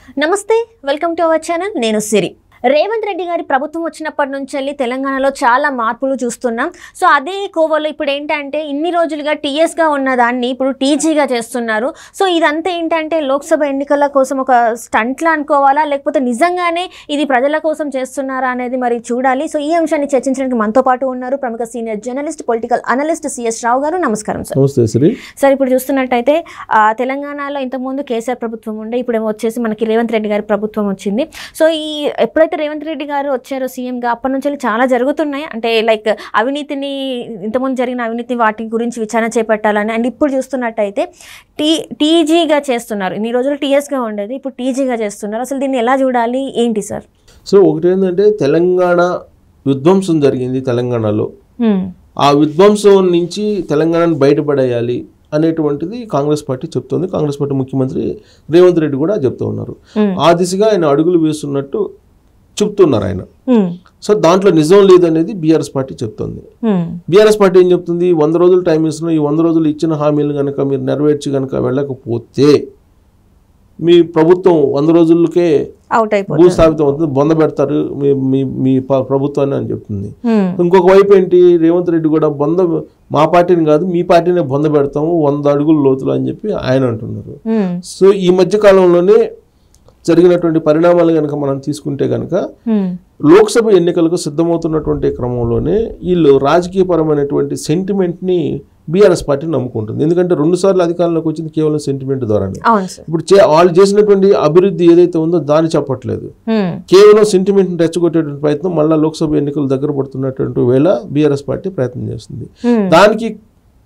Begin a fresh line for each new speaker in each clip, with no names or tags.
నమస్తే, welcome to our channel. నేను సిరి. రేవంత్ రెడ్డి గారి ప్రభుత్వం వచ్చినప్పటి నుంచి తెలంగాణలో చాలా మార్పులు చూస్తున్నాం. సో అదే కోవలో ఇప్పుడు ఏంటంటే ఇన్ని రోజులుగా టీఎస్గా ఉన్న దాన్ని ఇప్పుడు టీజీగా చేస్తున్నారు. సో ఇదంతా ఏంటంటే లోక్సభ ఎన్నికల కోసం ఒక స్టంట్లా అనుకోవాలా, లేకపోతే నిజంగానే ఇది ప్రజల కోసం చేస్తున్నారా అనేది మరి చూడాలి. సో ఈ అంశాన్ని చర్చించడానికి మనతో పాటు ఉన్నారు ప్రముఖ senior journalist, political analyst CS Rao garu. నమస్కారం సార్.
నమస్తే శ్రీ.
సార్, ఇప్పుడు చూస్తున్నట్టయితే తెలంగాణలో ఇంతకుముందు కేసీఆర్ ప్రభుత్వం ఉండే, ఇప్పుడు వచ్చేసి మనకి రేవంత్ రెడ్డి గారి ప్రభుత్వం వచ్చింది. సో ఈ ఎప్పుడైతే రేవంత్ రెడ్డి గారు వచ్చారో సీఎంగా అప్పటి నుంచి చాలా జరుగుతున్నాయి. అంటే లైక్ అవినీతిని, ఇంతకుముందు జరిగిన అవినీతి వాటి గురించి విచారణ చేపట్టాలని. అండ్ ఇప్పుడు చూస్తున్నట్టయితే టీజీగా చేస్తున్నారు. ఇన్ని రోజులు టీఎస్గా ఉండేది, ఇప్పుడు టీజీగా చేస్తున్నారు. అసలు దీన్ని ఎలా చూడాలి, ఏంటి సార్?
సో ఒకటి ఏంటంటే తెలంగాణ విధ్వంసం జరిగింది తెలంగాణలో. ఆ విధ్వంసం నుంచి తెలంగాణను బయటపడేయాలి అనేటువంటిది కాంగ్రెస్ పార్టీ చెప్తుంది. కాంగ్రెస్ పార్టీ ముఖ్యమంత్రి రేవంత్ రెడ్డి కూడా చెప్తూ ఉన్నారు. ఆ దిశగా ఆయన అడుగులు వేస్తున్నట్టు చెప్తున్నారు ఆయన. సో దాంట్లో నిజం లేదనేది బీఆర్ఎస్ పార్టీ చెప్తుంది. బీఆర్ఎస్ పార్టీ ఏం చెప్తుంది? 100 రోజులు టైం ఇస్తున్నాం, ఈ 100 రోజులు ఇచ్చిన హామీలు కనుక మీరు నెరవేర్చి కనుక వెళ్ళకపోతే మీ ప్రభుత్వం 100 రోజులకే భూస్థాపితం అవుతుంది, బొంద పెడతారు మీ ప్రభుత్వాన్ని అని చెప్తుంది. ఇంకొక వైపు ఏంటి, రేవంత్ రెడ్డి కూడా మా పార్టీని కాదు మీ పార్టీనే బొంద పెడతాము 100 అడుగుల లోతులు అని చెప్పి ఆయన అంటున్నారు. సో ఈ మధ్య కాలంలోనే జరిగినటువంటి పరిణామాలు కనుక మనం తీసుకుంటే కనుక లోక్సభ ఎన్నికలకు సిద్ధమవుతున్నటువంటి క్రమంలోనే వీళ్ళు రాజకీయపరమైనటువంటి సెంటిమెంట్ని బీఆర్ఎస్ పార్టీ నమ్ముకుంటుంది. ఎందుకంటే 2 సార్లు అధికారంలోకి వచ్చింది కేవలం సెంటిమెంట్ ద్వారానే. ఇప్పుడు వాళ్ళు చేసినటువంటి అభివృద్ధి ఏదైతే ఉందో దాన్ని చెప్పట్లేదు, కేవలం సెంటిమెంట్ని రెచ్చగొట్టేటువంటి ప్రయత్నం మళ్ళీ లోక్సభ ఎన్నికలు దగ్గర పడుతున్నటువంటి వేళ బీఆర్ఎస్ పార్టీ ప్రయత్నం చేస్తుంది. దానికి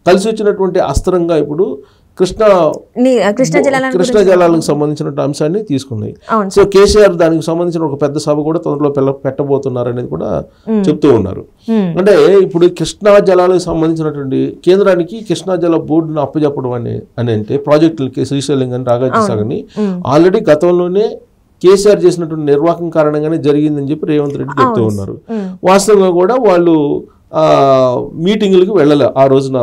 కలిసి వచ్చినటువంటి అస్త్రంగా ఇప్పుడు కృష్ణా జలాలకు సంబంధించిన అంశాన్ని తీసుకున్నాయి. సో కేసీఆర్ దానికి సంబంధించిన ఒక పెద్ద సభ కూడా తొందరలో పెట్టబోతున్నారు అనేది కూడా చెప్తూ ఉన్నారు. అంటే ఇప్పుడు కృష్ణా జలాలకు సంబంధించినటువంటి కేంద్రానికి కృష్ణా జల బోర్డును అప్పచెప్పడం అని అంటే ప్రాజెక్టులకి శ్రీశైలం కానీ నాగార్జున సాగర్ని ఆల్రెడీ గతంలోనే కేసీఆర్ చేసినటువంటి నిర్వాహకం కారణంగానే జరిగిందని చెప్పి రేవంత్ రెడ్డి చెప్తూ ఉన్నారు. వాస్తవంగా కూడా వాళ్ళు మీటింగులకు వెళ్ళలే ఆ రోజున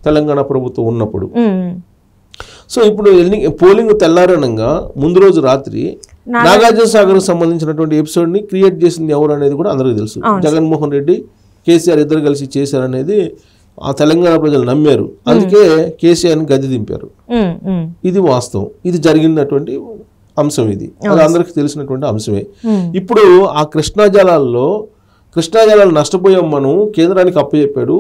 తెలంగాణ ప్రభుత్వం ఉన్నప్పుడు. సో ఇప్పుడు పోలింగ్ తెల్లారనంగా ముందు రోజు రాత్రి నాగార్జున సాగర్ సంబంధించినటువంటి ఎపిసోడ్ని క్రియేట్ చేసింది ఎవరు అనేది కూడా అందరికీ తెలుసు. జగన్మోహన్ రెడ్డి, కేసీఆర్ ఇద్దరు కలిసి చేశారనేది ఆ తెలంగాణ ప్రజలు నమ్మారు. అందుకే కేసీఆర్ని గద్దె దింపారు. ఇది వాస్తవం, ఇది జరిగినటువంటి అంశం, ఇది అది అందరికీ తెలిసినటువంటి అంశమే. ఇప్పుడు ఆ కృష్ణా జలాలు నష్టపోయాం మనం, కేంద్రానికి అప్పచెప్పాడు,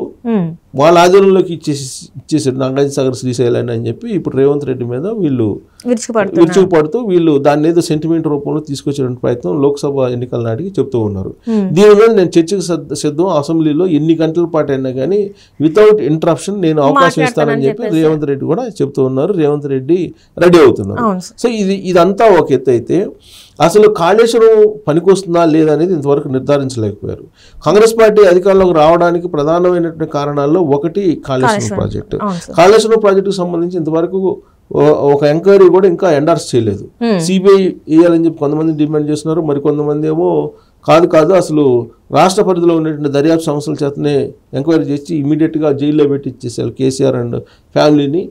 వాళ్ళ ఆధీనంలోకి ఇచ్చేసాడు నాగార్జున సాగర్ శ్రీశైలాన్ని అని చెప్పి ఇప్పుడు రేవంత్ రెడ్డి మీద వీళ్ళు విరుచుకుపడుతూ వీళ్ళు దాన్ని ఏదో సెంటిమెంట్ రూపంలో తీసుకొచ్చే ప్రయత్నం లోక్సభ ఎన్నికల నాటికి చెప్తూ ఉన్నారు. దీని మీద నేను చర్చకు సిద్ధం, అసెంబ్లీలో ఎన్ని గంటల పాటు అయినా కానీ వితౌట్ ఇంటరప్షన్ నేను అవకాశం ఇస్తానని చెప్పి రేవంత్ రెడ్డి కూడా చెప్తూ ఉన్నారు. రేవంత్ రెడ్డి రెడీ అవుతున్నారు. సో ఇదంతా ఒక ఎత్తు అయితే అసలు కాళేశ్వరం పనికొస్తుందా లేదా అనేది ఇంతవరకు నిర్ధారించలేకపోయారు. కాంగ్రెస్ పార్టీ అధికారంలోకి రావడానికి ప్రధానమైనటువంటి కారణాల్లో ఒకటి కాళేశ్వరం ప్రాజెక్టు. కాళేశ్వరం ప్రాజెక్టుకు సంబంధించి ఇంతవరకు ఒక ఎంక్వైరీ కూడా ఇంకా ఎండార్స్ చేయలేదు. సిబిఐ వేయాలని చెప్పి కొంతమంది డిమాండ్ చేస్తున్నారు, మరికొంతమంది ఏమో కాదు అసలు రాష్ట్ర పరిధిలో ఉన్నటువంటి దర్యాప్తు సంస్థల చేతనే ఎంక్వైరీ చేసి ఇమీడియట్గా జైల్లో పెట్టి ఇచ్చేసారు కేసీఆర్ అండ్ ఫ్యామిలీని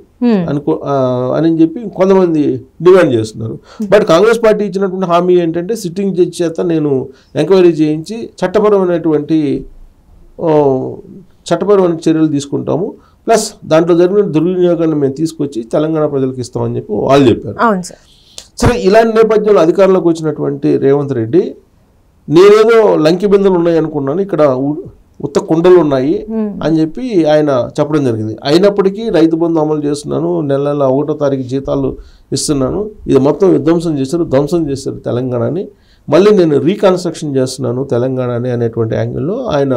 అని చెప్పి కొంతమంది డిమాండ్ చేస్తున్నారు. బట్ కాంగ్రెస్ పార్టీ ఇచ్చినటువంటి హామీ ఏంటంటే సిట్టింగ్ జడ్జి చేత నేను ఎంక్వైరీ చేయించి చట్టపరమైన చర్యలు తీసుకుంటాము, ప్లస్ దాంట్లో జరిగిన దుర్వినియోగాన్ని మేము తీసుకొచ్చి తెలంగాణ ప్రజలకు ఇస్తామని చెప్పి వాళ్ళు చెప్పారు. సరే, ఇలాంటి నేపథ్యంలో అధికారంలోకి వచ్చినటువంటి రేవంత్ రెడ్డి నేనేదో లంకి బిందెలు ఉన్నాయి అనుకున్నాను, ఇక్కడ ఉత్త కుండలు ఉన్నాయి అని చెప్పి ఆయన చెప్పడం జరిగింది. అయినప్పటికీ రైతు బంధు అమలు చేస్తున్నాను, నెల 1వ తారీఖు జీతాలు ఇస్తున్నాను, ఇది మొత్తం ధ్వంసం చేశారు తెలంగాణని, మళ్ళీ నేను రీకన్స్ట్రక్షన్ చేస్తున్నాను తెలంగాణని అనేటువంటి యాంగిల్లో ఆయన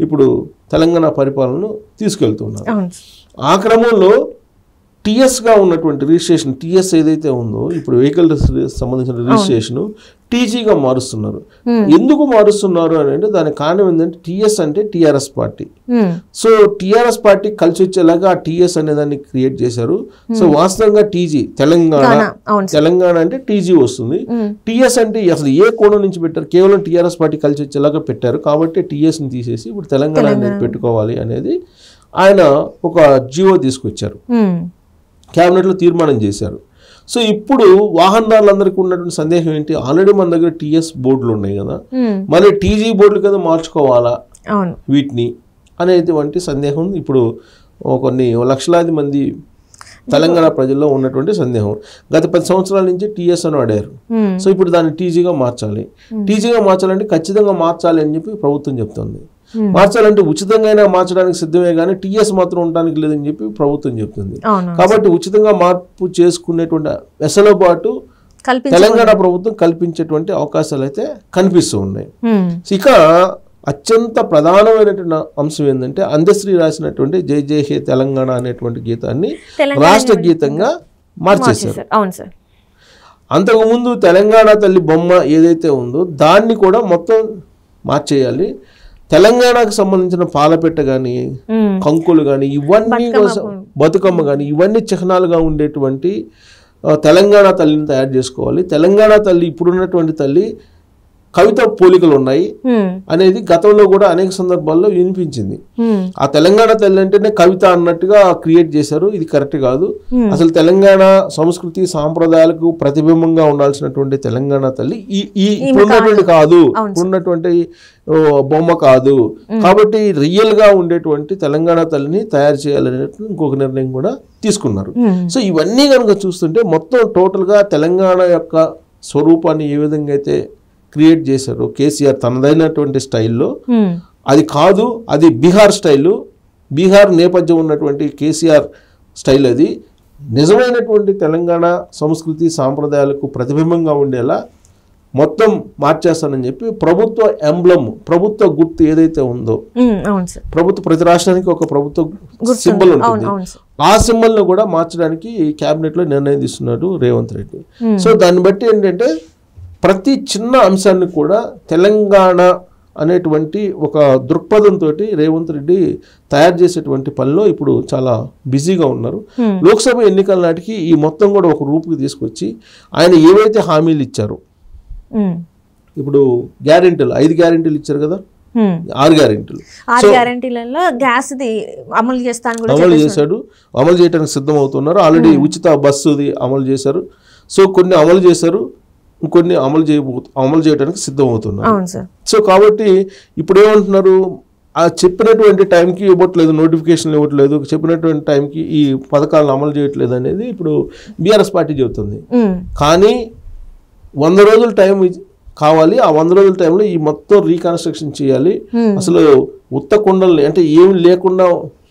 ఇప్పుడు తెలంగాణ పరిపాలనను తీసుకెళ్తున్నారు. ఆ క్రమంలో టీఎస్గా ఉన్నటువంటి రిజిస్ట్రేషన్, టీఎస్ ఏదైతే ఉందో ఇప్పుడు వెహికల్ సంబంధించిన రిజిస్ట్రేషన్ టీజీగా మారుస్తున్నారు. ఎందుకు మారుస్తున్నారు అని అంటే దానికి కారణం ఏంటంటే టీఎస్ అంటే TRS party. So TRS party కలిసి వచ్చేలాగా ఆ టీఎస్ అనే దాన్ని క్రియేట్ చేశారు. సో వాస్తవంగా టీజీ తెలంగాణ అంటే టీజీ వస్తుంది. టీఎస్ అంటే అసలు ఏ కోణం నుంచి పెట్టారు, కేవలం టీఆర్ఎస్ పార్టీ కలిసి వచ్చేలాగా పెట్టారు కాబట్టి టీఎస్ని తీసేసి ఇప్పుడు తెలంగాణ అనేది పెట్టుకోవాలి అనేది ఆయన ఒక జీవో తీసుకొచ్చారు, క్యాబినెట్లో తీర్మానం చేశారు. సో ఇప్పుడు వాహనదారులందరికీ ఉన్నటువంటి సందేహం ఏంటి, ఆల్రెడీ మన దగ్గర టీఎస్ బోర్డులు ఉన్నాయి కదా, మళ్ళీ టీజీ బోర్డులు కదా మార్చుకోవాలా వీటిని అనేటువంటి సందేహం ఇప్పుడు కొన్ని లక్షలాది మంది తెలంగాణ ప్రజల్లో ఉన్నటువంటి సందేహం. గత 10 సంవత్సరాల నుంచి టీఎస్ అని వాడారు. సో ఇప్పుడు దాన్ని టీజీగా మార్చాలి. టీజీగా మార్చాలంటే ఖచ్చితంగా మార్చాలి అని చెప్పి ప్రభుత్వం చెప్తుంది. మార్చాలంటే ఉచితంగా మార్చడానికి సిద్ధమే కానీ టీఎస్ మాత్రం ఉండడానికి లేదని చెప్పి ప్రభుత్వం చెప్తుంది. కాబట్టి ఉచితంగా మార్పు చేసుకునేటువంటి వెసులుబాటు తెలంగాణ ప్రభుత్వం కల్పించేటువంటి అవకాశాలు అయితే కనిపిస్తూ ఉన్నాయి. ఇక అత్యంత ప్రధానమైనటువంటి అంశం ఏంటంటే అందశ్రీ రాసినటువంటి జై జై హే తెలంగాణ అనేటువంటి గీతాన్ని రాష్ట్ర గీతంగా మార్చేశారు. అంతకుముందు తెలంగాణ తల్లి బొమ్మ ఏదైతే ఉందో దాన్ని కూడా మొత్తం మార్చేయాలి. తెలంగాణకు సంబంధించిన పాలపెట్ట కానీ కంకులు కానీ ఇవన్నీ బతుకమ్మ కానీ ఇవన్నీ చిహ్నాలుగా ఉండేటువంటి తెలంగాణ తల్లిని తయారు చేసుకోవాలి. తెలంగాణ తల్లి ఇప్పుడున్నటువంటి తల్లి కవిత పోలికలు ఉన్నాయి అనేది గతంలో కూడా అనేక సందర్భాల్లో వినిపించింది. ఆ తెలంగాణ తల్లి అంటేనే కవిత అన్నట్టుగా క్రియేట్ చేశారు. ఇది కరెక్ట్ కాదు. అసలు తెలంగాణ సంస్కృతి సాంప్రదాయాలకు ప్రతిబింబంగా ఉండాల్సినటువంటి తెలంగాణ తల్లి ఇప్పుడున్నటువంటి కాదు, ఇప్పుడున్నటువంటి బొమ్మ కాదు. కాబట్టి రియల్ గా ఉండేటువంటి తెలంగాణ తల్లిని తయారు చేయాలనేటువంటి ఇంకొక నిర్ణయం కూడా తీసుకున్నారు. సో ఇవన్నీ కనుక చూస్తుంటే మొత్తం టోటల్ గా తెలంగాణ యొక్క స్వరూపాన్ని ఏ విధంగా అయితే క్రియేట్ చేశారు కేసీఆర్ తనదైనటువంటి స్టైల్లో, అది కాదు, అది బీహార్ స్టైలు, బీహార్ నేపథ్యం ఉన్నటువంటి కేసీఆర్ స్టైల్. అది నిజమైనటువంటి తెలంగాణ సంస్కృతి సాంప్రదాయాలకు ప్రతిబింబంగా ఉండేలా మొత్తం మార్చేస్తానని చెప్పి ప్రభుత్వ ఎంబ్లమ్, ప్రభుత్వ గుర్తు ఏదైతే ఉందో, ప్రభుత్వ ప్రతి రాష్ట్రానికి ఒక ప్రభుత్వ సింబల్ ఉంటుంది, ఆ సింబల్ను కూడా మార్చడానికి క్యాబినెట్లో నిర్ణయం తీసుకున్నాడు రేవంత్ రెడ్డి. సో దాన్ని బట్టి ఏంటంటే ప్రతి చిన్న అంశాన్ని కూడా తెలంగాణ అనేటువంటి ఒక దృక్పథంతో రేవంత్ రెడ్డి తయారు చేసేటువంటి పనిలో ఇప్పుడు చాలా బిజీగా ఉన్నారు. లోక్సభ ఎన్నికల నాటికి ఈ మొత్తం కూడా ఒక రూపుకి తీసుకొచ్చి ఆయన ఏవైతే హామీలు ఇచ్చారో, ఇప్పుడు గ్యారెంటీలు 5 గ్యారెంటీలు ఇచ్చారు కదా, 6 గ్యారెంటీలు
అమలు
చేశాడు, అమలు చేయడానికి సిద్ధం అవుతున్నారు. ఆల్రెడీ ఉచిత బస్సుది అమలు చేశారు. సో కొన్ని అమలు చేశారు, ఇంకొన్ని అమలు చేయడానికి సిద్ధం అవుతున్నారు. సో కాబట్టి ఇప్పుడు ఏమంటున్నారు, ఆ చెప్పినటువంటి టైంకి ఇవ్వట్లేదు, నోటిఫికేషన్లు ఇవ్వట్లేదు, చెప్పినటువంటి టైంకి ఈ పథకాలను అమలు చేయట్లేదు అనేది ఇప్పుడు బీఆర్ఎస్ పార్టీ చెబుతుంది. కానీ 100 రోజుల టైం కావాలి. ఆ 100 రోజుల టైంలో ఈ మొత్తం రీకన్స్ట్రక్షన్ చేయాలి. అసలు ఉత్త కొండల్ని అంటే ఏమి లేకుండా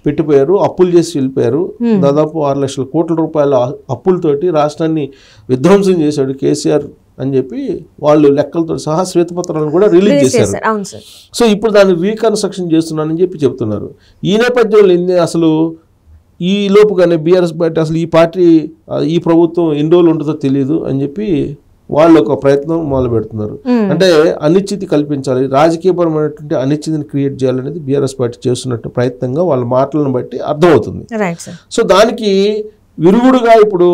పెట్టిపోయారు, అప్పులు చేసి వెళ్ళిపోయారు. దాదాపు 6 లక్షల కోట్ల రూపాయల అప్పులతోటి రాష్ట్రాన్ని విధ్వంసం చేశాడు కేసీఆర్ అని చెప్పి వాళ్ళు లెక్కలతో సహా శ్వేతపత్రాలను కూడా రిలీజ్ చేశారు. సో ఇప్పుడు దాన్ని రీకన్స్ట్రక్షన్ చేస్తున్నానని చెప్పి చెప్తున్నారు. ఈ నేపథ్యంలో అసలు ఈ లోపుగానే బీఆర్ఎస్ పార్టీ అసలు ఈ ప్రభుత్వం ఎన్ని రోజులు ఉంటుందో తెలియదు అని చెప్పి వాళ్ళు ఒక ప్రయత్నం మొదలు పెడుతున్నారు. అంటే అనిశ్చితి కల్పించాలి, రాజకీయపరమైనటువంటి అనిశ్చితిని క్రియేట్ చేయాలనేది బీఆర్ఎస్ పార్టీ చేస్తున్నట్టు ప్రయత్నంగా వాళ్ళ మాటలను బట్టి అర్థమవుతుంది. సో దానికి విరుగుడుగా ఇప్పుడు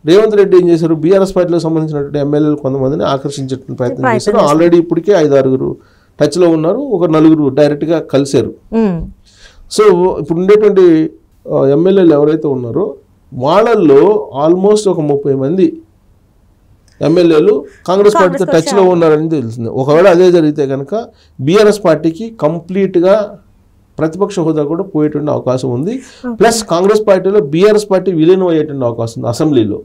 రేవంత్ రెడ్డి ఏం చేశారు, బీఆర్ఎస్ పార్టీలో సంబంధించినటువంటి ఎమ్మెల్యేలు కొంతమందిని ఆకర్షించేటువంటి ప్రయత్నం చేశారు. ఆల్రెడీ ఇప్పటికే 5-6 టచ్లో ఉన్నారు, ఒక 4 డైరెక్ట్గా కలిశారు. సో ఇప్పుడు ఉండేటువంటి ఎమ్మెల్యేలు ఎవరైతే ఉన్నారో వాళ్ళల్లో ఆల్మోస్ట్ ఒక 30 మంది ఎమ్మెల్యేలు కాంగ్రెస్ పార్టీతో టచ్లో ఉన్నారని తెలుస్తుంది. ఒకవేళ అదే జరిగితే కనుక బీఆర్ఎస్ పార్టీకి కంప్లీట్గా ప్రతిపక్ష హోదా కూడా పోయేటువంటి అవకాశం ఉంది. ప్లస్ కాంగ్రెస్ పార్టీలో బీఆర్ఎస్ పార్టీ విలీనం అయ్యేటువంటి అవకాశం ఉంది అసెంబ్లీలో.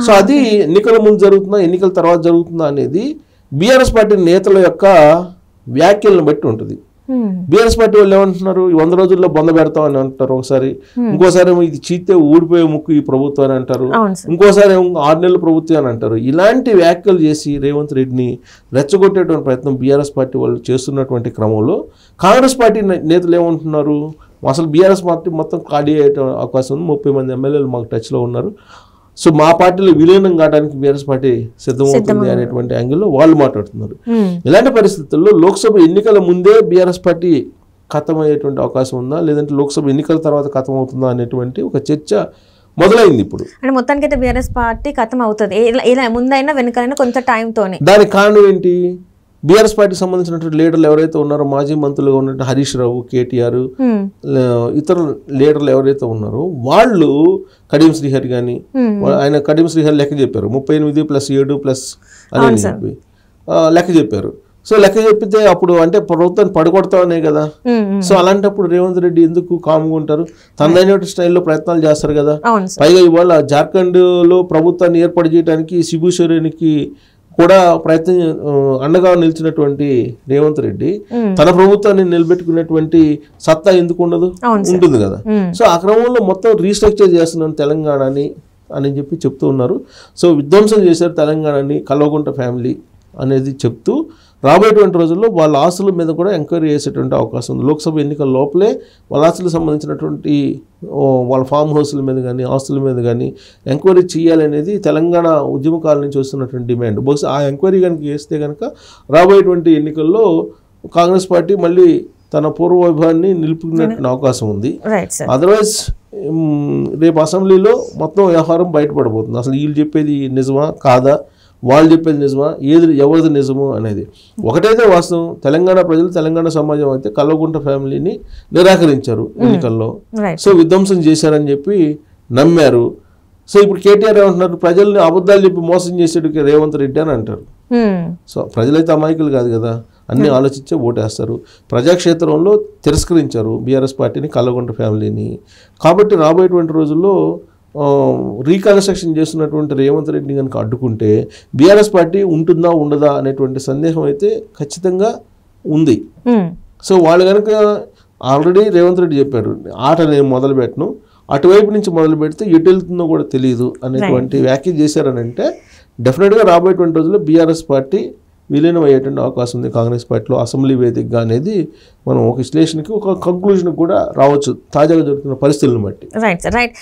సో అది ఎన్నికల ముందు జరుగుతుందా ఎన్నికల తర్వాత జరుగుతుందా అనేది బీఆర్ఎస్ పార్టీ నేతల యొక్క వ్యాఖ్యలను బట్టి ఉంటుంది. బీఆర్ఎస్ పార్టీ వాళ్ళు ఏమంటున్నారు, 100 రోజుల్లో బొంద పెడతాం అని అంటారు ఒకసారి, ఇంకోసారి ఏమో ఇది చీతే ఊడిపోయే ముక్కు ఈ ప్రభుత్వం అని అంటారు, ఇంకోసారి ఏమో 6 నెలల ప్రభుత్వం అని అంటారు. ఇలాంటి వ్యాఖ్యలు చేసి రేవంత్ రెడ్డిని రెచ్చగొట్టేటువంటి ప్రయత్నం బీఆర్ఎస్ పార్టీ వాళ్ళు చేస్తున్నటువంటి క్రమంలో కాంగ్రెస్ పార్టీ నేతలు ఏమంటున్నారు, అసలు బీఆర్ఎస్ పార్టీ మొత్తం ఖాళీ అయ్యే అవకాశం ఉంది, 30 మంది ఎమ్మెల్యేలు మాకు టచ్లో ఉన్నారు, సో మా పార్టీలో విలీనం కావడానికి బీఆర్ఎస్ పార్టీ సిద్ధమవుతుంది అనేటువంటి యాంగిల్లో వాళ్ళు మాట్లాడుతున్నారు. ఇలాంటి పరిస్థితుల్లో లోక్సభ ఎన్నికల ముందే బీఆర్ఎస్ పార్టీ ఖతమయ్యేటువంటి అవకాశం ఉందా, లేదంటే లోక్సభ ఎన్నికల తర్వాత ఖతం అవుతుందా అనేటువంటి ఒక చర్చ మొదలైంది. ఇప్పుడు
అంటే మొత్తానికి అయితే బీఆర్ఎస్ పార్టీ ఖతం అవుతుంది, ఇలా ముందైనా వెనుకైనా కొంత టైంతోనే.
దానికి కారణం ఏంటి, బీఆర్ఎస్ పార్టీకి సంబంధించినటువంటి లీడర్లు ఎవరైతే ఉన్నారో మాజీ మంత్రులుగా ఉన్నట్టు హరీష్ రావు, కేటీఆర్, ఇతర లీడర్లు ఎవరైతే ఉన్నారో వాళ్ళు కడియం శ్రీహరి కానీ ఆయన కడియం శ్రీహరి లెక్క చెప్పారు 38 + 7 అని చెప్పి లెక్క చెప్పారు. సో లెక్క చెప్పితే అప్పుడు అంటే ప్రభుత్వాన్ని పడగొడతామనే కదా. సో అలాంటప్పుడు రేవంత్ రెడ్డి ఎందుకు కామ్గా ఉంటారు? తనదైన స్టైల్లో ప్రయత్నాలు చేస్తారు కదా. పైగా ఇవాళ జార్ఖండ్లో ప్రభుత్వాన్ని ఏర్పాటు చేయడానికి శిబు సోరెన్కి కూడా అండగా నిలిచినటువంటి రేవంత్ రెడ్డి తన ప్రభుత్వాన్ని నిలబెట్టుకునేటువంటి సత్తా ఎందుకు ఉండదు? ఉంటుంది కదా. సో ఆ క్రమంలో మొత్తం రీస్ట్రక్చర్ చేస్తున్నాను తెలంగాణని అని చెప్పి చెప్తూ ఉన్నారు. సో విధ్వంసం చేశారు తెలంగాణని కల్వకుంట్ల ఫ్యామిలీ అనేది చెప్తూ రాబోయేటువంటి రోజుల్లో వాళ్ళ ఆస్తుల మీద కూడా ఎంక్వైరీ చేసేటువంటి అవకాశం ఉంది. లోక్సభ ఎన్నికల లోపలే వాళ్ళ ఆస్తులకు సంబంధించినటువంటి వాళ్ళ ఫామ్ హౌస్ల మీద కానీ ఆస్తుల మీద కానీ ఎంక్వైరీ చేయాలనేది తెలంగాణ ఉద్యమకాల నుంచి వస్తున్నటువంటి డిమాండ్. బహుశా ఆ ఎంక్వైరీ కనుక చేస్తే కనుక రాబోయేటువంటి ఎన్నికల్లో కాంగ్రెస్ పార్టీ మళ్ళీ తన పూర్వ వైభవాన్ని నిలుపుకునేటువంటి అవకాశం ఉంది. అదర్వైజ్ రేపు అసెంబ్లీలో మొత్తం వ్యవహారం బయటపడబోతుంది. అసలు వీళ్ళు చెప్పేది నిజమా కాదా, వాళ్ళు చెప్పేది నిజమా, ఎవరిది నిజము అనేది. ఒకటైతే వాస్తవం, తెలంగాణ ప్రజలు తెలంగాణ సమాజం అయితే కల్వకుంట్ల ఫ్యామిలీని నిరాకరించారు ఎన్నికల్లో. సో విధ్వంసం చేశారని చెప్పి నమ్మారు. సో ఇప్పుడు కేటీఆర్ ఏమంటున్నారు? ప్రజల్ని అబద్ధాలు చెప్పి మోసం చేసేడు రేవంత్ రెడ్డి అని అంటారు. సో ప్రజలైతే అమాయకులు కాదు కదా, అన్నీ ఆలోచించే ఓటేస్తారు. ప్రజాక్షేత్రంలో తిరస్కరించారు బీఆర్ఎస్ పార్టీని, కల్వకుంట్ల ఫ్యామిలీని. కాబట్టి రాబోయేటువంటి రోజుల్లో రీకన్స్ట్రక్షన్ చేస్తున్నటువంటి రేవంత్ రెడ్డిని కనుక అడ్డుకుంటే బీఆర్ఎస్ పార్టీ ఉంటుందా ఉండదా అనేటువంటి సందేహం అయితే ఖచ్చితంగా ఉంది. సో వాళ్ళు కనుక ఆల్రెడీ రేవంత్ రెడ్డి చెప్పారు, ఆట నేను మొదలు పెట్టను, అటువైపు నుంచి మొదలు పెడితే ఎటు వెళ్తుందో కూడా తెలియదు అనేటువంటి వ్యాఖ్య చేశారని అంటే డెఫినెట్గా రాబోయేటువంటి రోజుల్లో బీఆర్ఎస్ పార్టీ విలీనం అయ్యేటువంటి అవకాశం ఉంది కాంగ్రెస్ పార్టీలో అసెంబ్లీ వేదికగా అనేది మనం ఒక విశ్లేషణకి ఒక కంక్లూజన్కి కూడా రావచ్చు తాజాగా జరుగుతున్న పరిస్థితులను బట్టి.
రైట్.